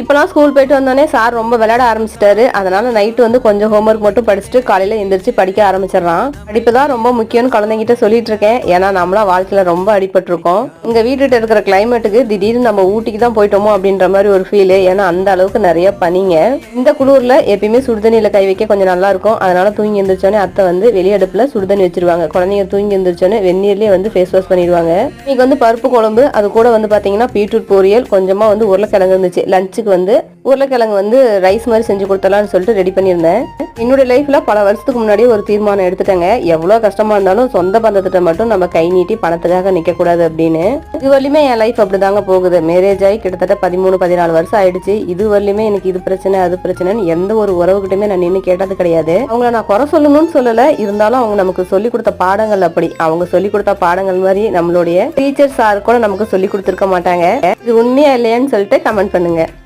இப்போலாம் ஸ்கூல் போயிட்டு வந்தோடனே சார் ரொம்ப விளையாட ஆரம்பிச்சிட்டாரு. அதனால நைட்டு வந்து கொஞ்சம் ஹோம்ஒர்க் மட்டும் படிச்சுட்டு காலையில எந்திரிச்சு படிக்க ஆரம்பிச்சிடறான். படிப்பு தான் ரொம்ப முக்கியம்னு குழந்தைங்கிட்ட சொல்லிட்டு இருக்கேன். ஏன்னா நம்மளா வாழ்க்கையில ரொம்ப அடிபட்டிருக்கோம். இங்க வீட்டுகிட்ட இருக்கிற கிளைமேட்டுக்கு திடீர்னு நம்ம ஊட்டிக்கு தான் போயிட்டோமோ அப்படின்ற மாதிரி ஒரு ஃபீல். ஏன்னா அந்த அளவுக்கு நிறைய பனிங்க. இந்த குளிர்ல எப்பயுமே சுடுதண்ணியில கை வைக்க கொஞ்சம் நல்லா இருக்கும். அதனால தூங்கி எந்திரிச்சோடனே அத்தை வந்து வெளியடுப்புல சுடுதண்ணி வச்சிருவாங்க. குழந்தைங்க தூங்கி எந்திரிச்சோடனே வெந்நீர்லயே வந்து ஃபேஸ் வாஷ் பண்ணிடுவாங்க. இன்னைக்கு வந்து பருப்பு குழம்பு, அது கூட வந்து பாத்தீங்கன்னா பீட்ரூட் பொரியல், கொஞ்சமா வந்து உருளைக்கிழங்கு இருந்துச்சு. லஞ்சுக்கு வந்து உருளைக்கிழங்கு வந்து ரைஸ் மாதிரி செஞ்சு கொடுத்தலாம்னு சொல்லிட்டு ரெடி பண்ணியிருந்தேன். என்னோட லைஃப்ல பல வருஷத்துக்கு முன்னாடியே ஒரு தீர்மானம் எடுத்துட்டேங்க. எவ்வளவு கஷ்டமா இருந்தாலும் சொந்த பந்தத்திட்ட மட்டும் நம்ம கை நீட்டி பணத்துக்காக நிக்க கூடாது அப்படின்னு. இது வரலையுமே என் லைஃப் அப்படிதாங்க போகுது. மேரேஜ் ஆகி கிட்டத்தட்ட 13-14 வருஷம் ஆயிடுச்சு. இது வரலையுமே எனக்கு இது பிரச்சனை அது பிரச்சனைன்னு எந்த ஒரு உறவுகிட்டயுமே நான் நின்று கேட்டது கிடையாது. அவங்கள நான் குறை சொல்லணும்னு சொல்லல, இருந்தாலும் அவங்க நமக்கு சொல்லி கொடுத்த பாடங்கள் அப்படி. அவங்க சொல்லி கொடுத்த பாடங்கள் மாதிரி நம்மளுடைய டீச்சர் சார் கூட நமக்கு சொல்லி கொடுத்துருக்க மாட்டாங்க. இது உண்மையா இல்லையான்னு சொல்லிட்டு கமெண்ட் பண்ணுங்க.